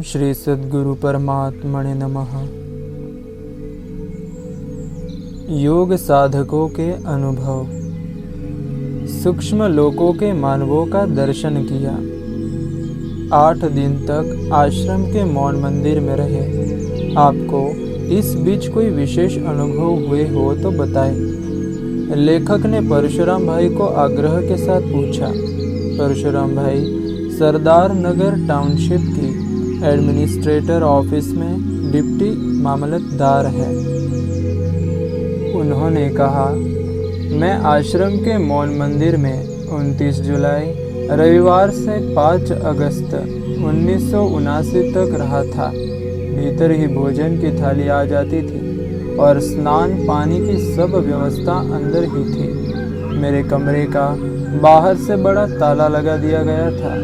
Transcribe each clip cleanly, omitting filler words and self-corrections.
श्री सद्गुरु परमात्मने नमः। योग साधकों के अनुभव। सूक्ष्म लोकों के मानवों का दर्शन किया। 8 दिन तक आश्रम के मौन मंदिर में रहे। आपको इस बीच कोई विशेष अनुभव हुए हो तो बताएं। लेखक ने परशुराम भाई को आग्रह के साथ पूछा। परशुराम भाई सरदार नगर टाउनशिप की एडमिनिस्ट्रेटर ऑफिस में डिप्टी मामलतदार है। उन्होंने कहा, मैं आश्रम के मौन मंदिर में 29 जुलाई रविवार से 5 अगस्त 1979 तक रहा था। भीतर ही भोजन की थाली आ जाती थी और स्नान पानी की सब व्यवस्था अंदर ही थी। मेरे कमरे का बाहर से बड़ा ताला लगा दिया गया था।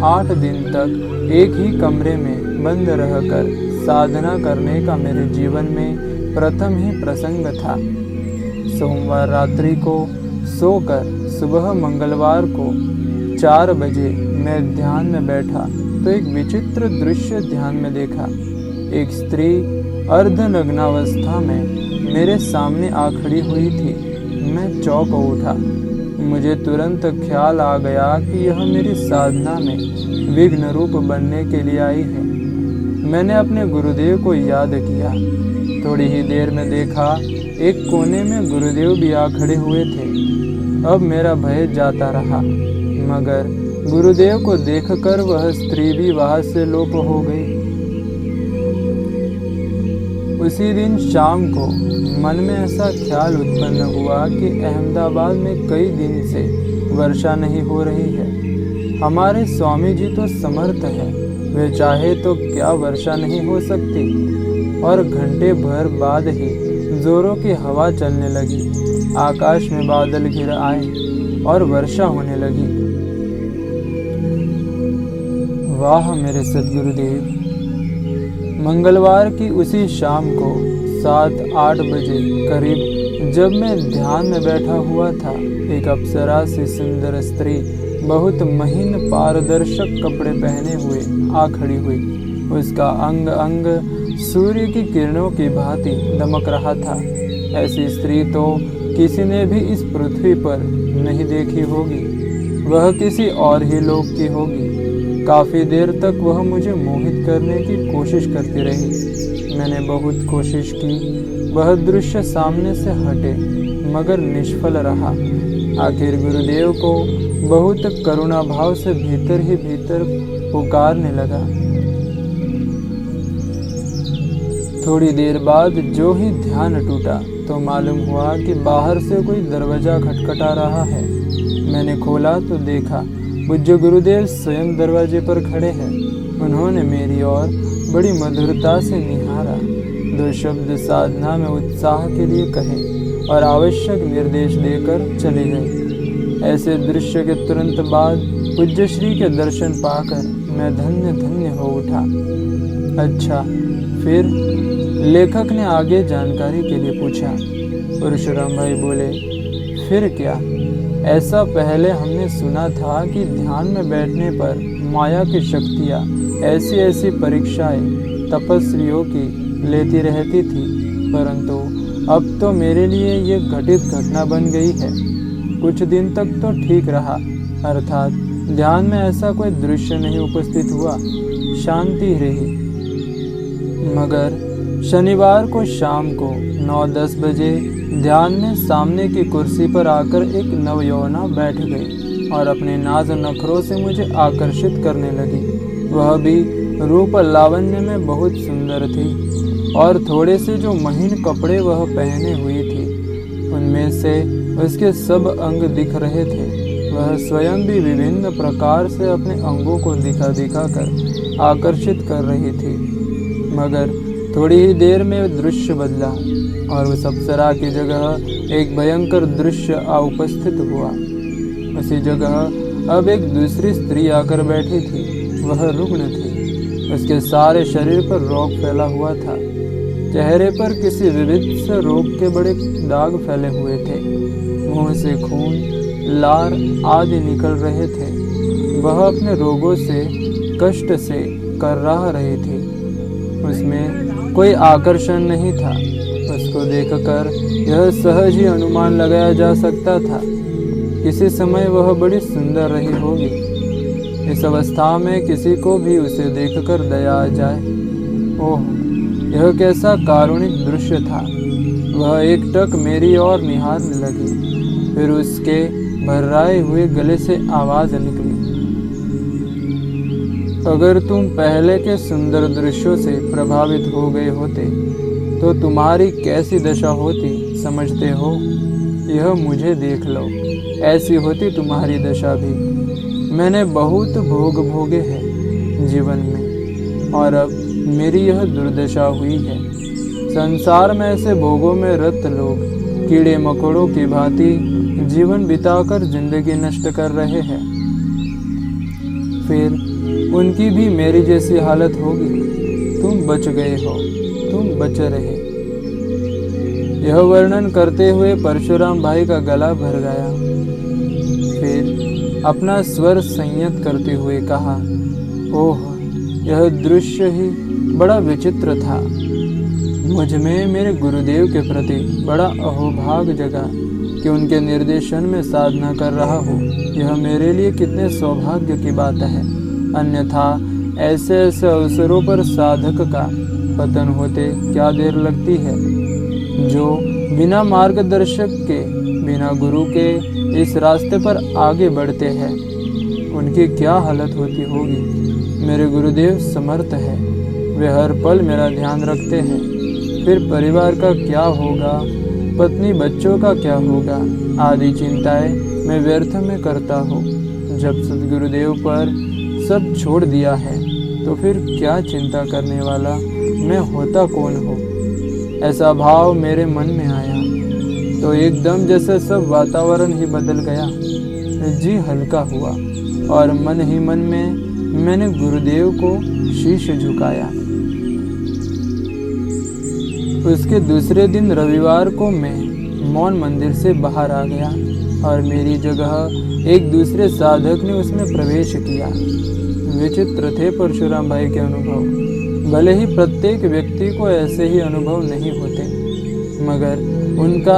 8 दिन तक एक ही कमरे में बंद रहकर साधना करने का मेरे जीवन में प्रथम ही प्रसंग था। सोमवार रात्रि को सोकर सुबह मंगलवार को 4 बजे मैं ध्यान में बैठा तो एक विचित्र दृश्य ध्यान में देखा। एक स्त्री अर्धनग्नावस्था में मेरे सामने आ खड़ी हुई थी। मैं चौंक उठा। मुझे तुरंत ख्याल आ गया कि यह मेरी साधना में विघ्न रूप बनने के लिए आई है। मैंने अपने गुरुदेव को याद किया। थोड़ी ही देर में देखा एक कोने में गुरुदेव भी आ खड़े हुए थे। अब मेरा भय जाता रहा, मगर गुरुदेव को देखकर वह स्त्री भी वहां से लोप हो गई। उसी दिन शाम को मन में ऐसा ख्याल उत्पन्न हुआ कि अहमदाबाद में कई दिन से वर्षा नहीं हो रही है। हमारे स्वामी जी तो समर्थ है, वे चाहे तो क्या वर्षा नहीं हो सकती। और घंटे भर बाद ही जोरों की हवा चलने लगी। आकाश में बादल घिर आए और वर्षा होने लगी। वाह मेरे सद्गुरुदेव। मंगलवार की उसी शाम को 7-8 बजे करीब जब मैं ध्यान में बैठा हुआ था, एक अप्सरा सी सुंदर स्त्री बहुत महीन पारदर्शक कपड़े पहने हुए आ खड़ी हुई। उसका अंग अंग सूर्य की किरणों की भांति दमक रहा था। ऐसी स्त्री तो किसी ने भी इस पृथ्वी पर नहीं देखी होगी। वह किसी और ही लोक की होगी। काफ़ी देर तक वह मुझे मोहित करने की कोशिश करती रही। मैंने बहुत कोशिश की वह दृश्य सामने से हटे, मगर निष्फल रहा। आखिर गुरुदेव को बहुत करुणा भाव से भीतर ही भीतर पुकारने लगा। थोड़ी देर बाद जो ही ध्यान टूटा तो मालूम हुआ कि बाहर से कोई दरवाजा खटखटा रहा है। मैंने खोला तो देखा पूज्य गुरुदेव स्वयं दरवाजे पर खड़े हैं। उन्होंने मेरी ओर बड़ी मधुरता से निहारा, 2 शब्द साधना में उत्साह के लिए कहे और आवश्यक निर्देश देकर चले गए। ऐसे दृश्य के तुरंत बाद पूज्य श्री के दर्शन पाकर मैं धन्य धन्य हो उठा। अच्छा, फिर? लेखक ने आगे जानकारी के लिए पूछा। परशुराम भाई बोले, फिर क्या? ऐसा पहले हमने सुना था कि ध्यान में बैठने पर माया की शक्तियाँ ऐसी ऐसी परीक्षाएं तपस्वियों की लेती रहती थी, परंतु अब तो मेरे लिए ये घटित घटना बन गई है। कुछ दिन तक तो ठीक रहा, अर्थात ध्यान में ऐसा कोई दृश्य नहीं उपस्थित हुआ, शांति रही। मगर शनिवार को शाम को 9-10 बजे ध्यान में सामने की कुर्सी पर आकर एक नवयौवना बैठ गई और अपने नाज नखरों से मुझे आकर्षित करने लगी। वह भी रूप लावण्य में बहुत सुंदर थी और थोड़े से जो महीन कपड़े वह पहने हुई थी उनमें से उसके सब अंग दिख रहे थे। वह स्वयं भी विभिन्न प्रकार से अपने अंगों को दिखा दिखा कर आकर्षित कर रही थी। मगर थोड़ी ही देर में दृश्य बदला और उस अप्सरा की जगह एक भयंकर दृश्य आ उपस्थित हुआ। उसी जगह अब एक दूसरी स्त्री आकर बैठी थी। वह रुग्ण थी। उसके सारे शरीर पर रोग फैला हुआ था। चेहरे पर किसी विविध से रोग के बड़े दाग फैले हुए थे। मुंह से खून, लार आदि निकल रहे थे। वह अपने रोगों से, कष्ट से कर रही थी। उसमें कोई आकर्षण नहीं था। उसको देखकर यह सहज ही अनुमान लगाया जा सकता था किसी समय वह बड़ी सुंदर रही होगी। इस अवस्था में किसी को भी उसे देखकर दया आ जाए। ओह, यह कैसा कारुणिक दृश्य था। वह एकटक मेरी ओर निहारने लगी। फिर उसके भर्राए हुए गले से आवाज निकली, अगर तुम पहले के सुंदर दृश्यों से प्रभावित हो गए होते तो तुम्हारी कैसी दशा होती समझते हो? यह मुझे देख लो, ऐसी होती तुम्हारी दशा भी। मैंने बहुत भोग भोगे हैं जीवन में, और अब मेरी यह दुर्दशा हुई है। संसार में ऐसे भोगों में रत लोग कीड़े मकोड़ों की भांति जीवन बिताकर जिंदगी नष्ट कर रहे हैं। फिर उनकी भी मेरी जैसी हालत होगी। तुम बच गए हो, तुम बच रहे। यह वर्णन करते हुए परशुराम भाई का गला भर गया। फिर अपना स्वर संयत करते हुए कहा, ओह, यह दृश्य ही बड़ा विचित्र था। मुझ में मेरे गुरुदेव के प्रति बड़ा अहोभाग जगा कि उनके निर्देशन में साधना कर रहा हूँ। यह मेरे लिए कितने सौभाग्य की बात है। अन्यथा ऐसे ऐसे अवसरों पर साधक का पतन होते क्या देर लगती है। जो बिना मार्गदर्शक के, बिना गुरु के इस रास्ते पर आगे बढ़ते हैं, उनकी क्या हालत होती होगी। मेरे गुरुदेव समर्थ है, वे हर पल मेरा ध्यान रखते हैं। फिर परिवार का क्या होगा, पत्नी बच्चों का क्या होगा, आदि चिंताएं मैं व्यर्थ में करता हूँ। जब सद्गुरुदेव पर सब छोड़ दिया है तो फिर क्या चिंता करने वाला मैं होता कौन हूँ। ऐसा भाव मेरे मन में आया तो एकदम जैसे सब वातावरण ही बदल गया। जी हल्का हुआ और मन ही मन में मैंने गुरुदेव को शीश झुकाया। उसके दूसरे दिन रविवार को मैं मौन मंदिर से बाहर आ गया और मेरी जगह एक दूसरे साधक ने उसमें प्रवेश किया। विचित्र थे परशुराम भाई के अनुभव। भले ही प्रत्येक व्यक्ति को ऐसे ही अनुभव नहीं होते, मगर उनका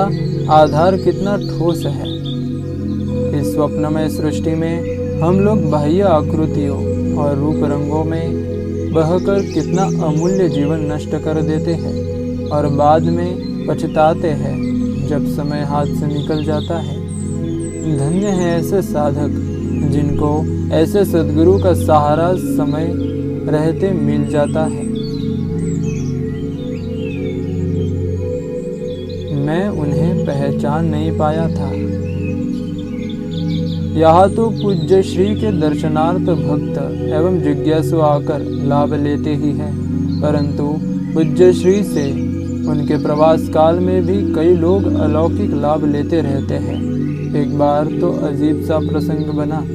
आधार कितना ठोस है। इस स्वप्नमय सृष्टि में हम लोग बाह्य आकृतियों और रूप रंगों में बहकर कितना अमूल्य जीवन नष्ट कर देते हैं और बाद में पछताते हैं जब समय हाथ से निकल जाता है। धन्य है ऐसे साधक जिनको ऐसे सद्गुरु का सहारा समय रहते मिल जाता है। मैं उन्हें पहचान नहीं पाया था। यहाँ तो पूज्य श्री के दर्शनार्थ भक्त एवं जिज्ञासु आकर लाभ लेते ही हैं, परंतु पूज्य श्री से उनके प्रवास काल में भी कई लोग अलौकिक लाभ लेते रहते हैं। एक बार तो अजीब सा प्रसंग बना।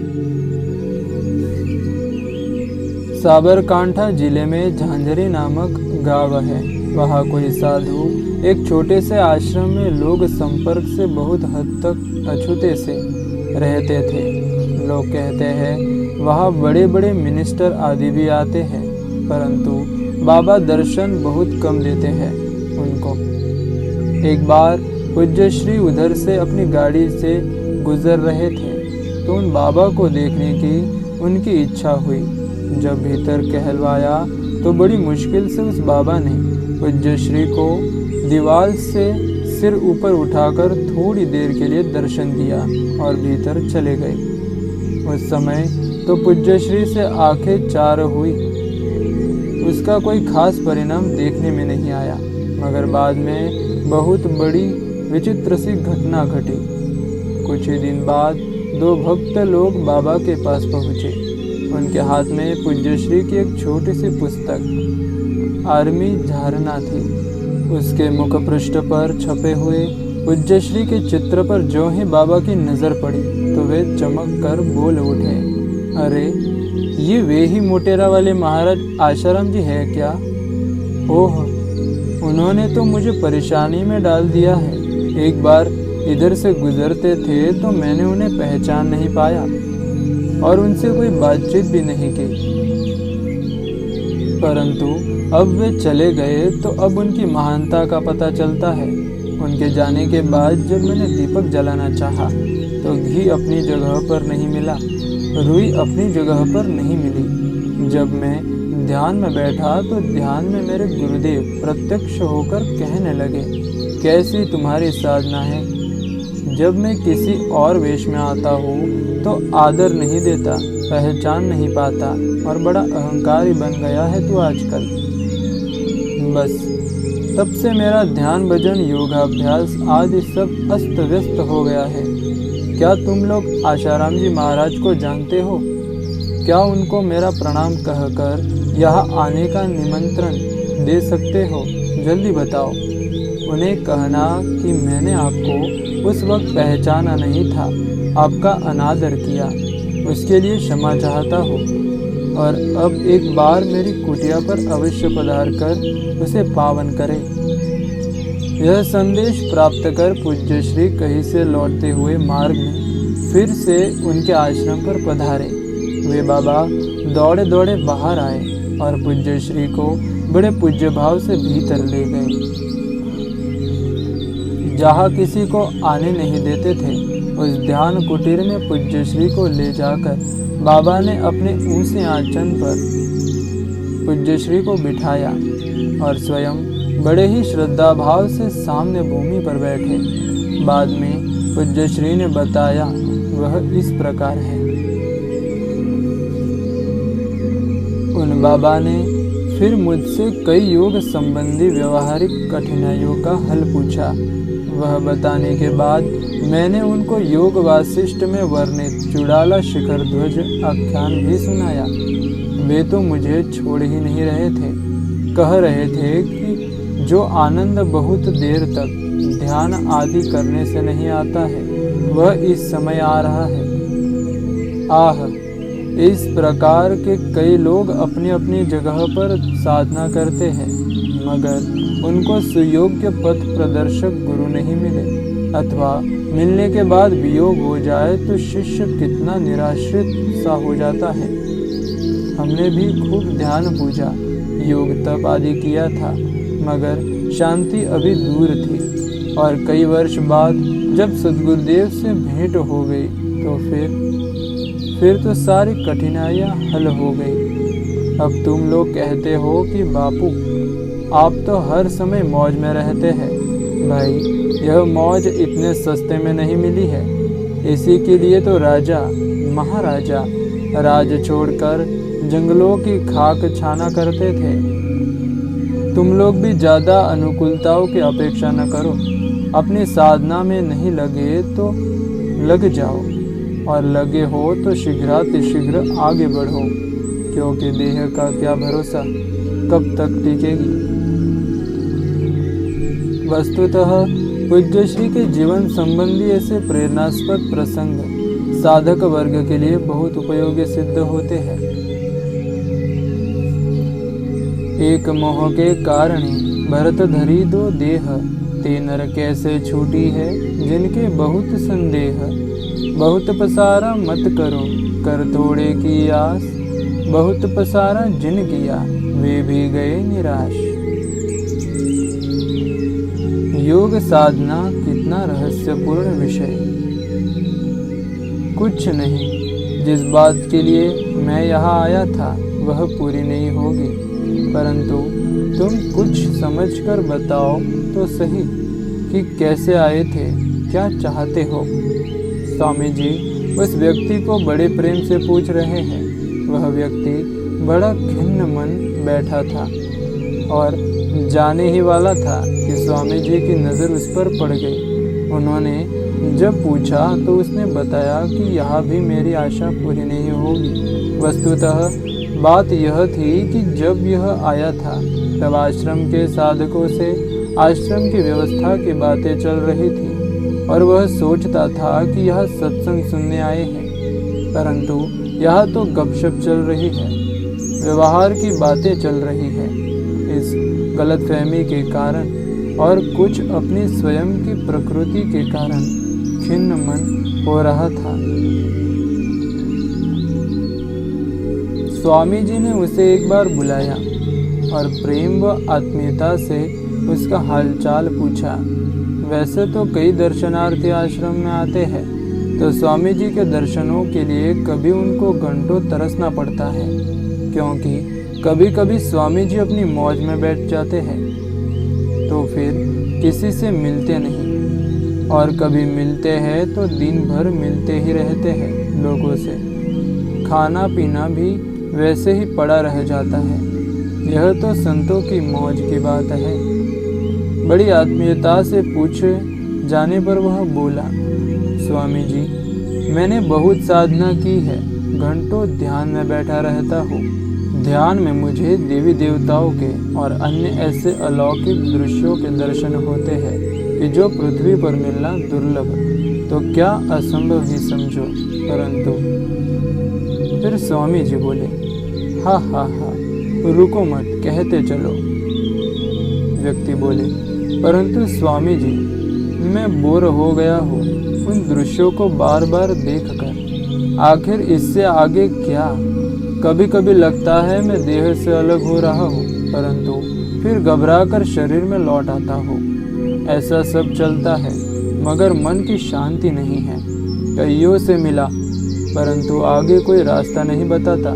साबरकांठा जिले में झांझरी नामक गांव है। वहाँ कोई साधु एक छोटे से आश्रम में लोग संपर्क से बहुत हद तक अछूते से रहते थे। लोग कहते हैं वहाँ बड़े बड़े मिनिस्टर आदि भी आते हैं, परंतु बाबा दर्शन बहुत कम देते हैं उनको। एक बार पूज्य श्री उधर से अपनी गाड़ी से गुजर रहे थे तो उन बाबा को देखने की उनकी इच्छा हुई। जब भीतर कहलवाया तो बड़ी मुश्किल से उस बाबा ने पूज्य श्री को दीवार से सिर ऊपर उठाकर थोड़ी देर के लिए दर्शन दिया और भीतर चले गए। उस समय तो पूज्य श्री से आंखें चार हुई। उसका कोई खास परिणाम देखने में नहीं आया, मगर बाद में बहुत बड़ी विचित्र सी घटना घटी। कुछ ही दिन बाद दो भक्त लोग बाबा के पास पहुँचे। उनके हाथ में पूज्य श्री की एक छोटी सी पुस्तक आर्मी झारना थी। उसके मुख पृष्ठ पर छपे हुए पूज्य श्री के चित्र पर जो ही बाबा की नज़र पड़ी तो वे चमक कर बोल उठे, अरे ये वे ही मोटेरा वाले महाराज आशाराम जी है क्या? ओह, उन्होंने तो मुझे परेशानी में डाल दिया है। एक बार इधर से गुजरते थे तो मैंने उन्हें पहचान नहीं पाया और उनसे कोई बातचीत भी नहीं की। परंतु अब वे चले गए तो अब उनकी महानता का पता चलता है। उनके जाने के बाद जब मैंने दीपक जलाना चाहा तो घी अपनी जगह पर नहीं मिला, रुई अपनी जगह पर नहीं मिली। जब मैं ध्यान में बैठा तो ध्यान में मेरे गुरुदेव प्रत्यक्ष होकर कहने लगे, कैसी तुम्हारी साधना है। जब मैं किसी और वेश में आता हूँ तो आदर नहीं देता, पहचान नहीं पाता और बड़ा अहंकारी बन गया है तू आजकल। बस तब से मेरा ध्यान, भजन, योगाभ्यास आदि सब अस्त व्यस्त हो गया है। क्या तुम लोग आशाराम जी महाराज को जानते हो? क्या उनको मेरा प्रणाम कहकर यहाँ आने का निमंत्रण दे सकते हो? जल्दी बताओ। उन्हें कहना कि मैंने आपको उस वक्त पहचाना नहीं था, आपका अनादर किया, उसके लिए क्षमा चाहता हूँ और अब एक बार मेरी कुटिया पर अवश्य पधार कर उसे पावन करें। यह संदेश प्राप्त कर पूज्य श्री कहीं से लौटते हुए मार्ग में फिर से उनके आश्रम पर पधारे। वे बाबा दौड़े दौड़े बाहर आए और पूज्य श्री को बड़े पूज्य भाव से भीतर ले गए। जहाँ किसी को आने नहीं देते थे उस ध्यान कुटीर में पूज्य श्री को ले जाकर बाबा ने अपने ऊंचे आंचन पर पूज्य श्री को बिठाया और स्वयं बड़े ही श्रद्धा भाव से सामने भूमि पर बैठे। बाद में पूज्य श्री ने बताया, वह इस प्रकार है। उन बाबा ने फिर मुझसे कई योग संबंधी व्यवहारिक कठिनाइयों का हल पूछा। वह बताने के बाद मैंने उनको योग वासिष्ठ में वर्णित चुड़ाला शिखर ध्वज आख्यान भी सुनाया। वे तो मुझे छोड़ ही नहीं रहे थे, कह रहे थे कि जो आनंद बहुत देर तक ध्यान आदि करने से नहीं आता है वह इस समय आ रहा है। आह, इस प्रकार के कई लोग अपनी अपनी जगह पर साधना करते हैं मगर उनको सुयोग्य पथ प्रदर्शक गुरु नहीं मिले अथवा मिलने के बाद वियोग हो जाए तो शिष्य कितना निराश्रित सा हो जाता है। हमने भी खूब ध्यान, पूजा, योग, तप आदि किया था मगर शांति अभी दूर थी और कई वर्ष बाद जब सद्गुरुदेव से भेंट हो गई तो फिर तो सारी कठिनाइयाँ हल हो गई। अब तुम लोग कहते हो कि बापू आप तो हर समय मौज में रहते हैं। भाई, यह मौज इतने सस्ते में नहीं मिली है। इसी के लिए तो राजा महाराजा राज छोड़कर जंगलों की खाक छाना करते थे। तुम लोग भी ज़्यादा अनुकूलताओं की अपेक्षा न करो। अपनी साधना में नहीं लगे तो लग जाओ और लगे हो तो शीघ्रातिशीघ्र आगे बढ़ो, क्योंकि देह का क्या भरोसा कब तक टिकेगी। वस्तुतः पूज्य श्री के जीवन संबंधी ऐसे प्रेरणास्पद प्रसंग साधक वर्ग के लिए बहुत उपयोगी सिद्ध होते हैं। एक मोह के कारण भरत धरी दो देह, ते नर कैसे छूटी है जिनके बहुत संदेह। बहुत पसारा मत करो कर थोड़े की आस, बहुत पसारा जिन किया वे भी गए निराश। योग साधना कितना रहस्यपूर्ण विषय। कुछ नहीं, जिस बात के लिए मैं यहाँ आया था वह पूरी नहीं होगी, परंतु तुम कुछ समझकर बताओ तो सही कि कैसे आए थे, क्या चाहते हो। स्वामी जी उस व्यक्ति को बड़े प्रेम से पूछ रहे हैं। वह व्यक्ति बड़ा खिन्न मन बैठा था और जाने ही वाला था कि स्वामी जी की नज़र उस पर पड़ गई। उन्होंने जब पूछा तो उसने बताया कि यहाँ भी मेरी आशा पूरी नहीं होगी। वस्तुतः बात यह थी कि जब यह आया था तब आश्रम के साधकों से आश्रम की व्यवस्था की बातें चल रही थी और वह सोचता था कि यह सत्संग सुनने आए हैं, परंतु यह तो गपशप चल रही है, व्यवहार की बातें चल रही है। इस गलतफहमी के कारण और कुछ अपनी स्वयं की प्रकृति के कारण खिन्न मन हो रहा था। स्वामी जी ने उसे एक बार बुलाया और प्रेम व आत्मीयता से उसका हालचाल पूछा। वैसे तो कई दर्शनार्थी आश्रम में आते हैं, तो स्वामी जी के दर्शनों के लिए कभी उनको घंटों तरसना पड़ता है, क्योंकि कभी कभी स्वामी जी अपनी मौज में बैठ जाते हैं, तो फिर किसी से मिलते नहीं, और कभी मिलते हैं तो दिन भर मिलते ही रहते हैं लोगों से। खाना पीना भी वैसे ही पड़ा रह जाता है। यह तो संतों की मौज की बात है। बड़ी आत्मीयता से पूछे जाने पर वह बोला, स्वामी जी, मैंने बहुत साधना की है, घंटों ध्यान में बैठा रहता हूँ। ध्यान में मुझे देवी देवताओं के और अन्य ऐसे अलौकिक दृश्यों के दर्शन होते हैं कि जो पृथ्वी पर मिलना दुर्लभ, तो क्या असंभव ही समझो। परंतु फिर स्वामी जी बोले, हा हा हा, रुको मत, कहते चलो। व्यक्ति बोले, परंतु स्वामी जी, मैं बोर हो गया हूँ उन दृश्यों को बार बार देखकर। आखिर इससे आगे क्या? कभी कभी लगता है मैं देह से अलग हो रहा हूँ, परंतु फिर घबराकर शरीर में लौट आता हूँ। ऐसा सब चलता है, मगर मन की शांति नहीं है। कईयों से मिला, परंतु आगे कोई रास्ता नहीं बताता।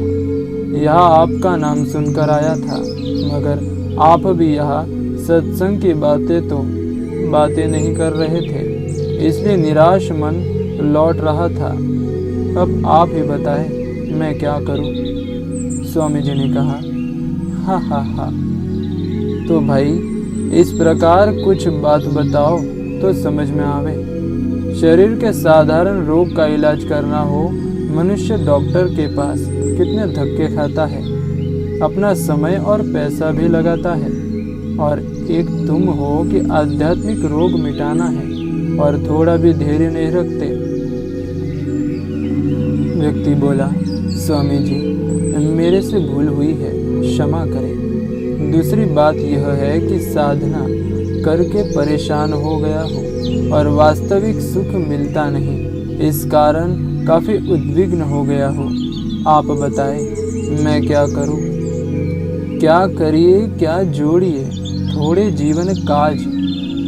यहाँ आपका नाम सुनकर आया था, मगर आप भी यहाँ सत्संग की बातें नहीं कर रहे थे, इसलिए निराश मन लौट रहा था। अब आप ही बताएं, मैं क्या करूं? स्वामी जी ने कहा, हा हा हा, तो भाई इस प्रकार कुछ बात बताओ तो समझ में आवे। शरीर के साधारण रोग का इलाज करना हो, मनुष्य डॉक्टर के पास कितने धक्के खाता है, अपना समय और पैसा भी लगाता है, और एक तुम हो कि आध्यात्मिक रोग मिटाना है और थोड़ा भी धैर्य नहीं रखते। व्यक्ति बोला, स्वामी जी, मेरे से भूल हुई है, क्षमा करें। दूसरी बात यह है कि साधना करके परेशान हो गया हूँ और वास्तविक सुख मिलता नहीं, इस कारण काफी उद्विग्न हो गया हूँ। आप बताएं, मैं क्या करूँ? क्या करिए क्या जोड़िए, थोड़े जीवन काज,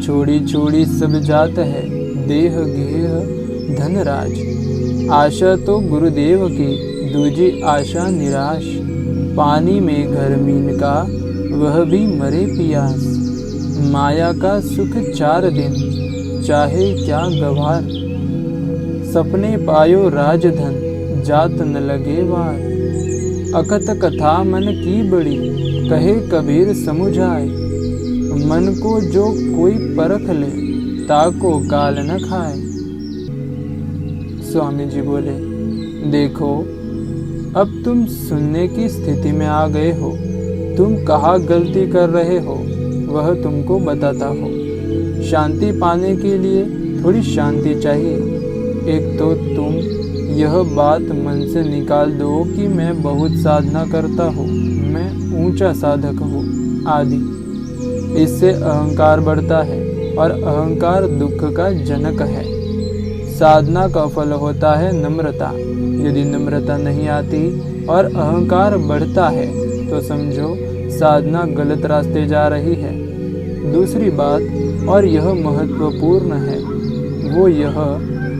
छोड़ी छोड़ी सब जात है, देह गेह धनराज। आशा तो गुरुदेव की, दूजी आशा निराश। पानी में घर मीन का, वह भी मरे पियास। माया का सुख 4 दिन, चाहे क्या गवार। सपने पायो राजधन, जात न लगे वार। अकथ कथा मन की बड़ी, कहे कबीर समुझाए। मन को जो कोई परख ले, ताको काल न खाए। स्वामी जी बोले, देखो अब तुम सुनने की स्थिति में आ गए हो। तुम कहाँ गलती कर रहे हो वह तुमको बताता हो। शांति पाने के लिए थोड़ी शांति चाहिए। एक तो तुम यह बात मन से निकाल दो कि मैं बहुत साधना करता हूँ, मैं ऊंचा साधक हूँ आदि। इससे अहंकार बढ़ता है और अहंकार दुख का जनक है। साधना का फल होता है नम्रता। यदि नम्रता नहीं आती और अहंकार बढ़ता है तो समझो साधना गलत रास्ते जा रही है। दूसरी बात, और यह महत्वपूर्ण है, वो यह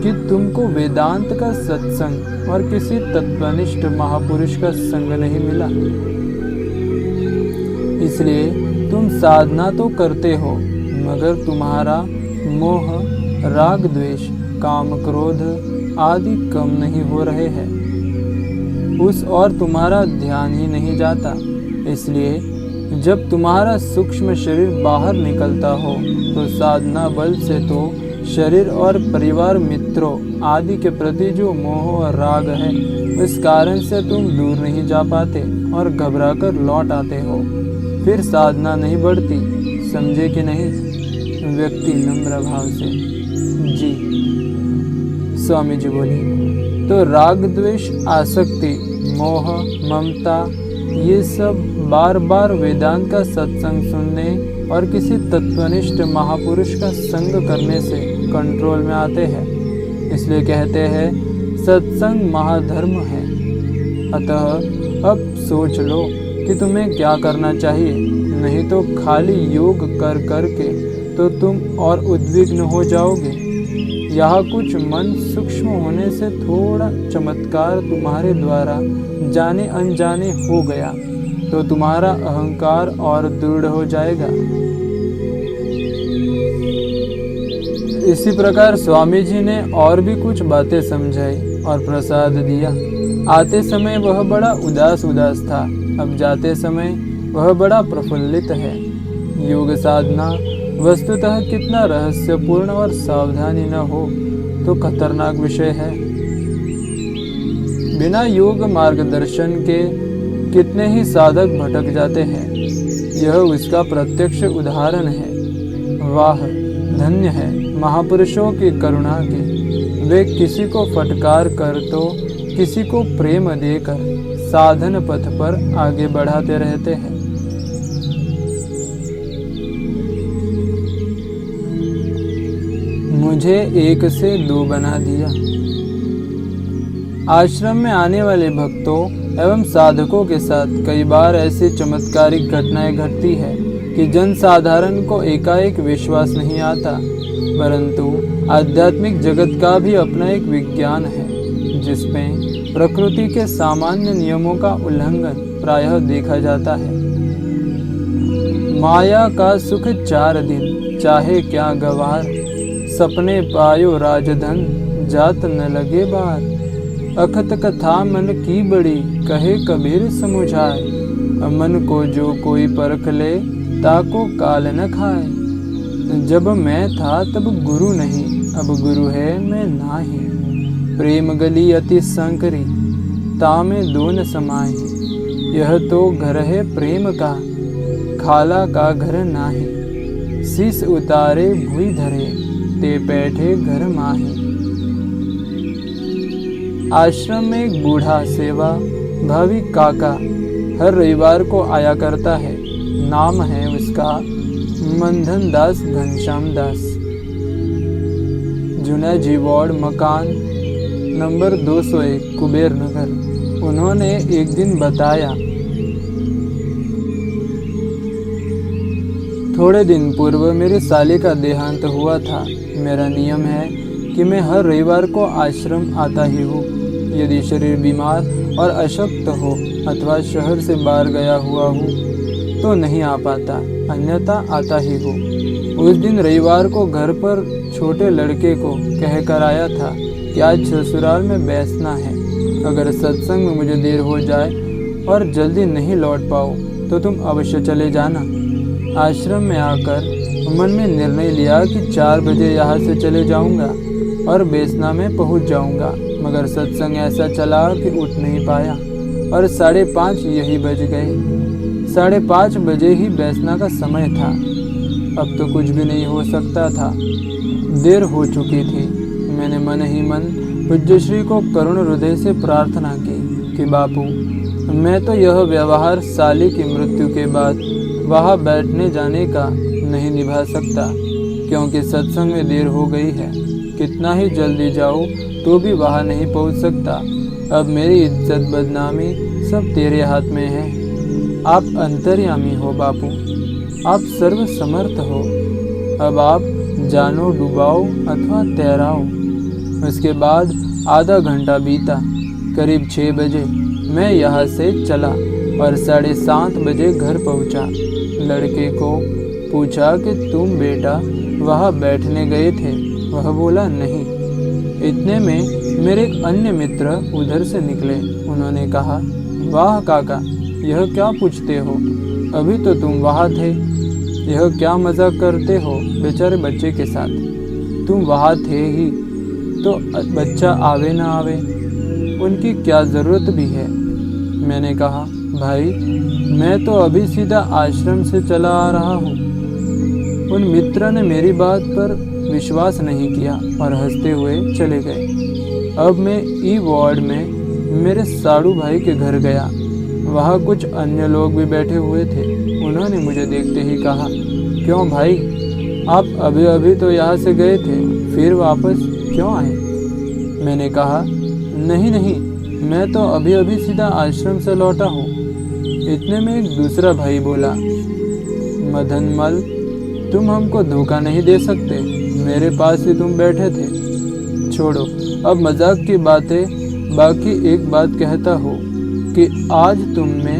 कि तुमको वेदांत का सत्संग और किसी तत्वनिष्ठ महापुरुष का संग नहीं मिला। इसलिए तुम साधना तो करते हो, मगर तुम्हारा मोह, राग द्वेष, काम क्रोध आदि कम नहीं हो रहे हैं। उस और तुम्हारा ध्यान ही नहीं जाता। इसलिए जब तुम्हारा सूक्ष्म शरीर बाहर निकलता हो तो साधना बल से तो शरीर और परिवार मित्रों आदि के प्रति जो मोह और राग है, इस कारण से तुम दूर नहीं जा पाते और घबराकर लौट आते हो। फिर साधना नहीं बढ़ती, समझे कि नहीं? व्यक्ति नम्र भाव से, जी। स्वामी जी बोले, तो राग द्वेष, आसक्ति, मोह, ममता, ये सब बार बार वेदांत का सत्संग सुनने और किसी तत्वनिष्ठ महापुरुष का संग करने से कंट्रोल में आते हैं। इसलिए कहते हैं सत्संग महाधर्म है। अतः अब सोच लो कि तुम्हें क्या करना चाहिए, नहीं तो खाली योग कर कर के तो तुम और उद्विग्न हो जाओगे। यह कुछ मन सूक्ष्म होने से थोड़ा चमत्कार तुम्हारे द्वारा जाने अनजाने हो गया तो तुम्हारा अहंकार और दृढ़ हो जाएगा। इसी प्रकार स्वामी जी ने और भी कुछ बातें समझाई और प्रसाद दिया। आते समय वह बड़ा उदास उदास था, अब जाते समय वह बड़ा प्रफुल्लित है। योग साधना वस्तुतः कितना रहस्यपूर्ण और सावधानी न हो तो खतरनाक विषय है। बिना योग मार्गदर्शन के कितने ही साधक भटक जाते हैं, यह उसका प्रत्यक्ष उदाहरण है। वाह, धन्य है महापुरुषों की करुणा की, वे किसी को फटकार कर तो किसी को प्रेम देकर साधन पथ पर आगे बढ़ाते रहते हैं। मुझे 1 से 2 बना दिया। आश्रम में आने वाले भक्तों एवं साधकों के साथ कई बार ऐसी चमत्कारिक घटनाएं घटती है कि जन साधारण को एकाएक विश्वास नहीं आता, परंतु आध्यात्मिक जगत का भी अपना एक विज्ञान है जिसमें प्रकृति के सामान्य नियमों का उल्लंघन प्रायः देखा जाता है। माया का सुख 4 दिन चाहे क्या गवार, सपने पायो राजधन जात न लगे बार। अखत कथा मन की बड़ी कहे कबीर समुझाए, मन को जो कोई परख ले ताको काल न खाए। जब मैं था तब गुरु नहीं, अब गुरु है मैं नाही। प्रेम गली अति संकरी तामे दोन समाही। यह तो घर है प्रेम का खाला का घर नाही। शीस उतारे भूई धरे ते बैठे घर माही। आश्रम में एक बूढ़ा सेवा भावी काका हर रविवार को आया करता है। नाम है उसका मंधन दास घनश्याम दास। जुना जी वार्ड, मकान नंबर 201, कुबेर नगर। उन्होंने एक दिन बताया, थोड़े दिन पूर्व मेरी साली का देहांत हुआ था। मेरा नियम है कि मैं हर रविवार को आश्रम आता ही हूँ। यदि शरीर बीमार और अशक्त हो अथवा शहर से बाहर गया हुआ हूँ तो नहीं आ पाता, अन्यथा आता ही हूँ। उस दिन रविवार को घर पर छोटे लड़के को कह कर आया था कि आज ससुराल में बैसना है। अगर सत्संग में मुझे देर हो जाए और जल्दी नहीं लौट पाओ तो तुम अवश्य चले जाना। आश्रम में आकर मन में निर्णय लिया कि 4 बजे यहाँ से चले जाऊँगा और बैसना में पहुँच जाऊँगा, मगर सत्संग ऐसा चला कि उठ नहीं पाया और 5:30 यही बज गए। 5:30 बजे ही बैसना का समय था। अब तो कुछ भी नहीं हो सकता था, देर हो चुकी थी। मैंने मन ही मन पूज्य श्री को करुण हृदय से प्रार्थना की कि बापू, मैं तो यह व्यवहार साली की मृत्यु के बाद वहाँ बैठने जाने का नहीं निभा सकता, क्योंकि सत्संग में देर हो गई है। कितना ही जल्दी जाऊँ तो भी वहाँ नहीं पहुँच सकता। अब मेरी इज्जत बदनामी सब तेरे हाथ में है। आप अंतर्यामी हो बापू, आप सर्व समर्थ हो। अब आप जानो डुबाओ अथवा तैराओ। उसके बाद आधा घंटा बीता। करीब 6 बजे मैं यहाँ से चला और 7:30 बजे घर पहुँचा। लड़के को पूछा कि तुम बेटा वहाँ बैठने गए थे? वह बोला नहीं। इतने में मेरे एक अन्य मित्र उधर से निकले। उन्होंने कहा, वाह काका, यह क्या पूछते हो? अभी तो तुम वहाँ थे। यह क्या मजाक करते हो बेचारे बच्चे के साथ? तुम वहाँ थे ही तो बच्चा आवे ना आवे, उनकी क्या ज़रूरत भी है? मैंने कहा, भाई मैं तो अभी सीधा आश्रम से चला आ रहा हूँ। उन मित्र ने मेरी बात पर विश्वास नहीं किया और हंसते हुए चले गए। अब मैं ई वार्ड में मेरे साड़ू भाई के घर गया। वहाँ कुछ अन्य लोग भी बैठे हुए थे। उन्होंने मुझे देखते ही कहा, क्यों भाई, आप अभी अभी तो यहाँ से गए थे, फिर वापस क्यों आए? मैंने कहा, नहीं, मैं तो अभी अभी सीधा आश्रम से लौटा हूँ। इतने में एक दूसरा भाई बोला, मदनमल, तुम हमको धोखा नहीं दे सकते, मेरे पास ही तुम बैठे थे। छोड़ो अब मजाक की बातें, बाकी एक बात कहता हूँ कि आज तुमने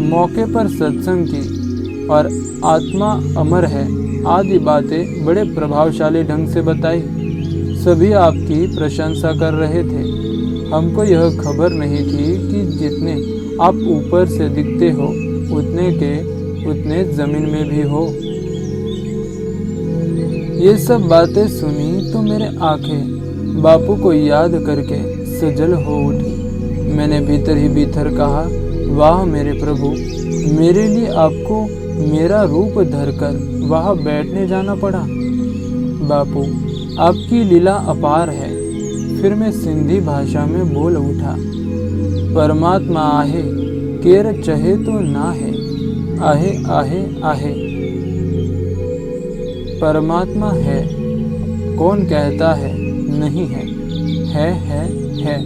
मौके पर सत्संग की और आत्मा अमर है आदि बातें बड़े प्रभावशाली ढंग से बताई। सभी आपकी प्रशंसा कर रहे थे। हमको यह खबर नहीं थी कि जितने आप ऊपर से दिखते हो उतने के उतने जमीन में भी हो। ये सब बातें सुनी तो मेरे आंखें बापू को याद करके सजल हो उठी। मैंने भीतर ही भीतर कहा, वाह मेरे प्रभु, मेरे लिए आपको मेरा रूप धरकर वहाँ बैठने जाना पड़ा। बापू, आपकी लीला अपार है। फिर मैं सिंधी भाषा में बोल उठा, परमात्मा आहे, केर चहे तो ना है, आहे आहे आहे। परमात्मा है, कौन कहता है नहीं है, है।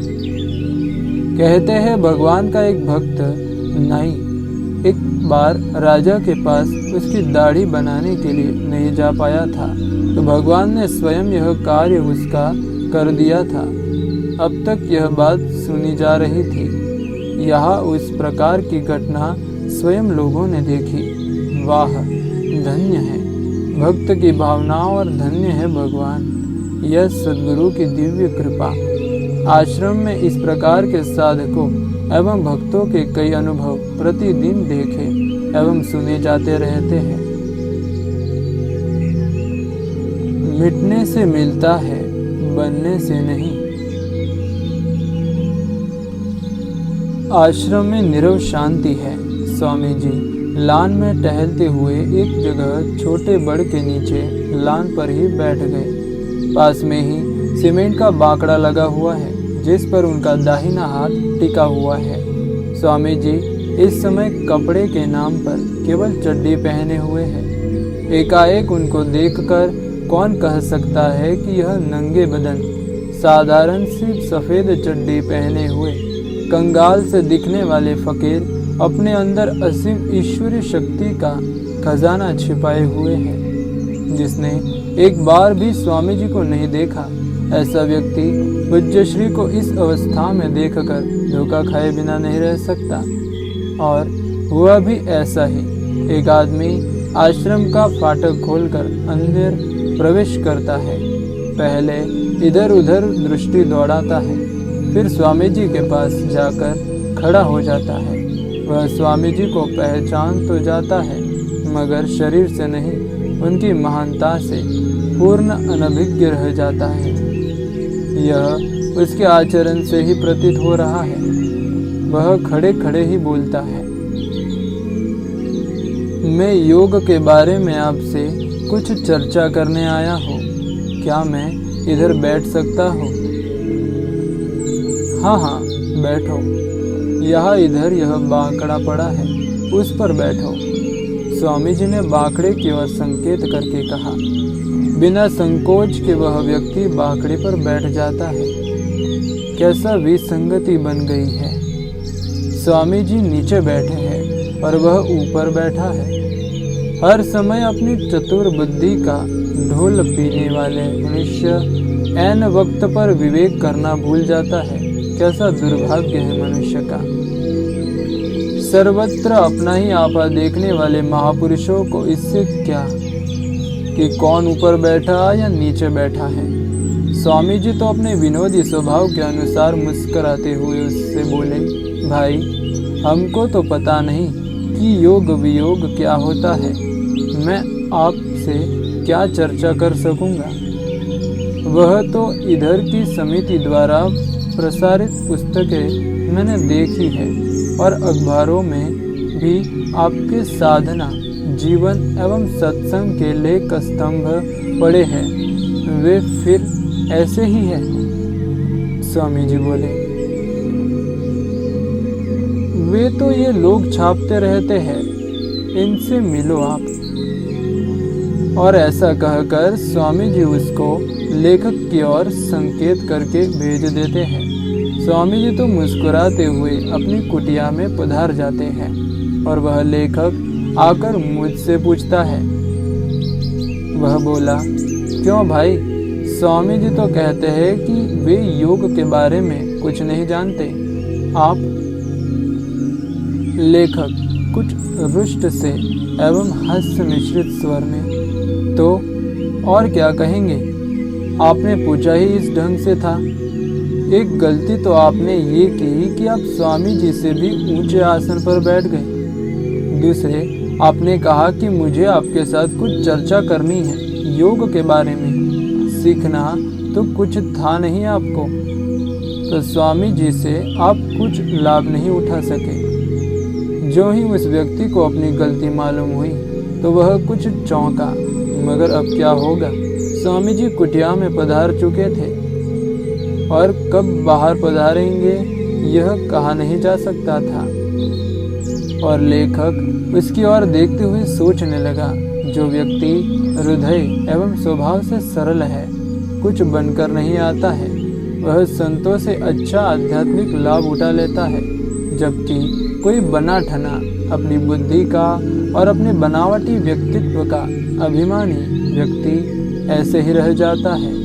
कहते हैं भगवान का एक भक्त नाई एक बार राजा के पास उसकी दाढ़ी बनाने के लिए नहीं जा पाया था, तो भगवान ने स्वयं यह कार्य उसका कर दिया था। अब तक यह बात सुनी जा रही थी, यहाँ उस प्रकार की घटना स्वयं लोगों ने देखी। वाह, धन्य है भक्त की भावना और धन्य है भगवान। यह सद्गुरु की दिव्य कृपा। आश्रम में इस प्रकार के साधकों एवं भक्तों के कई अनुभव प्रतिदिन देखे एवं सुने जाते रहते हैं। मिटने से मिलता है, बनने से नहीं। आश्रम में नीरव शांति है। स्वामी जी लान में टहलते हुए एक जगह छोटे बड़ के नीचे लान पर ही बैठ गए। पास में ही सीमेंट का बाकड़ा लगा हुआ है जिस पर उनका दाहिना हाथ टिका हुआ है। स्वामी जी इस समय कपड़े के नाम पर केवल चड्डी पहने हुए हैं। एकाएक उनको देखकर कौन कह सकता है कि यह नंगे बदन साधारण सी सफ़ेद चड्डी पहने हुए कंगाल से दिखने वाले फकीर अपने अंदर असीम ईश्वरीय शक्ति का खजाना छिपाए हुए हैं। जिसने एक बार भी स्वामी जी को नहीं देखा, ऐसा व्यक्ति पूज्य श्री को इस अवस्था में देखकर धोखा खाए बिना नहीं रह सकता। और हुआ भी ऐसा ही। एक आदमी आश्रम का फाटक खोलकर अंदर प्रवेश करता है। पहले इधर उधर दृष्टि दौड़ाता है, फिर स्वामी जी के पास जाकर खड़ा हो जाता है। वह स्वामी जी को पहचान तो जाता है, मगर शरीर से नहीं, उनकी महानता से पूर्ण अनभिज्ञ रह जाता है। यह उसके आचरण से ही प्रतीत हो रहा है। वह खड़े खड़े ही बोलता है, मैं योग के बारे में आपसे कुछ चर्चा करने आया हूँ, क्या मैं इधर बैठ सकता हूँ? हाँ, बैठो। यहाँ इधर यह बाकड़ा पड़ा है, उस पर बैठो। स्वामी जी ने बाकड़े की ओर संकेत करके कहा। बिना संकोच के वह व्यक्ति बाकड़े पर बैठ जाता है। कैसा विसंगति बन गई है। स्वामी जी नीचे बैठे हैं और वह ऊपर बैठा है। हर समय अपनी चतुर बुद्धि का ढोल पीने वाले मनुष्य ऐन वक्त पर विवेक करना भूल जाता है। कैसा दुर्भाग्य है मनुष्य का। सर्वत्र अपना ही आपा देखने वाले महापुरुषों को इससे क्या कि कौन ऊपर बैठा या नीचे बैठा है। स्वामी जी तो अपने विनोदी स्वभाव के अनुसार मुस्कुराते हुए उससे बोले, भाई हमको तो पता नहीं कि योग वियोग क्या होता है, मैं आपसे क्या चर्चा कर सकूंगा। वह तो इधर की समिति द्वारा प्रसारित पुस्तकें मैंने देखी है और अखबारों में भी आपके साधना जीवन एवं सत्संग के लेख स्तंभ पड़े हैं, वे फिर ऐसे ही है। स्वामी जी बोले, वे तो ये लोग छापते रहते हैं, इनसे मिलो आप। और ऐसा कहकर स्वामी जी उसको लेखक की ओर संकेत करके भेज देते हैं। स्वामी जी तो मुस्कुराते हुए अपनी कुटिया में पधार जाते हैं और वह लेखक आकर मुझसे पूछता है। वह बोला, क्यों भाई, स्वामी जी तो कहते हैं कि वे योग के बारे में कुछ नहीं जानते। आप? लेखक कुछ रुष्ट से एवं हास्य मिश्रित स्वर में, तो और क्या कहेंगे, आपने पूछा ही इस ढंग से था। एक गलती तो आपने ये की कि आप स्वामी जी से भी ऊंचे आसन पर बैठ गए। दूसरे, आपने कहा कि मुझे आपके साथ कुछ चर्चा करनी है योग के बारे में। सीखना तो कुछ था नहीं आपको, तो स्वामी जी से आप कुछ लाभ नहीं उठा सके। जो ही उस व्यक्ति को अपनी गलती मालूम हुई तो वह कुछ चौंका, मगर अब क्या होगा। स्वामी जी कुटिया में पधार चुके थे और कब बाहर पधारेंगे यह कहा नहीं जा सकता था। और लेखक उसकी ओर देखते हुए सोचने लगा, जो व्यक्ति हृदय एवं स्वभाव से सरल है, कुछ बनकर नहीं आता है, वह संतों से अच्छा आध्यात्मिक लाभ उठा लेता है, जबकि कोई बना ठना अपनी बुद्धि का और अपने बनावटी व्यक्तित्व का अभिमानी व्यक्ति ऐसे ही रह जाता है।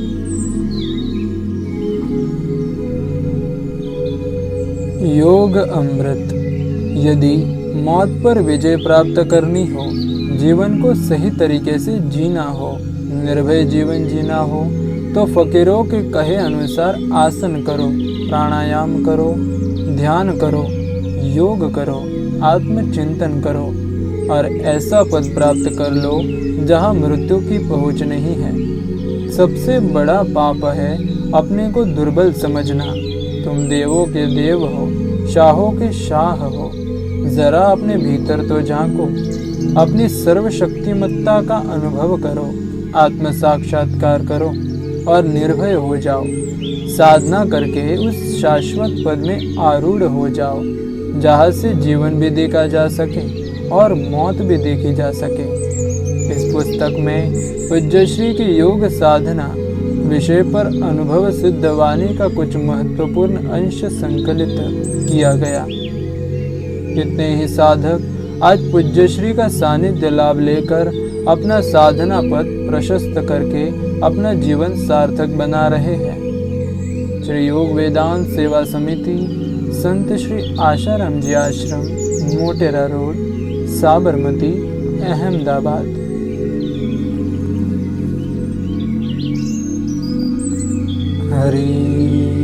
योग अमृत। यदि मौत पर विजय प्राप्त करनी हो, जीवन को सही तरीके से जीना हो, निर्भय जीवन जीना हो, तो फकीरों के कहे अनुसार आसन करो, प्राणायाम करो, ध्यान करो, योग करो, आत्मचिंतन करो और ऐसा पद प्राप्त कर लो जहाँ मृत्यु की पहुँच नहीं है। सबसे बड़ा पाप है अपने को दुर्बल समझना। तुम देवों के देव हो, शाहों के शाह हो। जरा अपने भीतर तो झांको, अपनी सर्वशक्तिमत्ता का अनुभव करो, आत्म साक्षात्कार करो और निर्भय हो जाओ। साधना करके उस शाश्वत पद में आरूढ़ हो जाओ, जहाँ से जीवन भी देखा जा सके और मौत भी देखी जा सके। इस पुस्तक में पूज्यश्री की योग साधना विषय पर अनुभव सिद्ध वाणी का कुछ महत्वपूर्ण अंश संकलित किया गया। कितने ही साधक आज पूज्यश्री का सानिध्य लाभ लेकर अपना साधना पथ प्रशस्त करके अपना जीवन सार्थक बना रहे हैं। श्री योग वेदांत सेवा समिति, संत श्री आशाराम जी आश्रम, मोटेरा रोड, साबरमती, अहमदाबाद। हरि